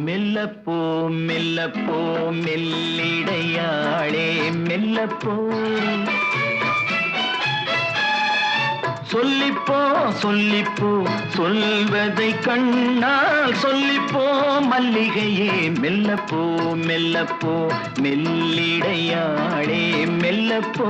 மெல்லப்போ மெல்லப்போ மெல்லிடையாளே மெல்லப்போ சொல்லிப்போ சொல்லிப்போ சொல்வதை கண்ணால் சொல்லிப்போ மல்லிகையே மெல்லப்போ மெல்லப்போ மெல்லிடையாளே மெல்லப்போ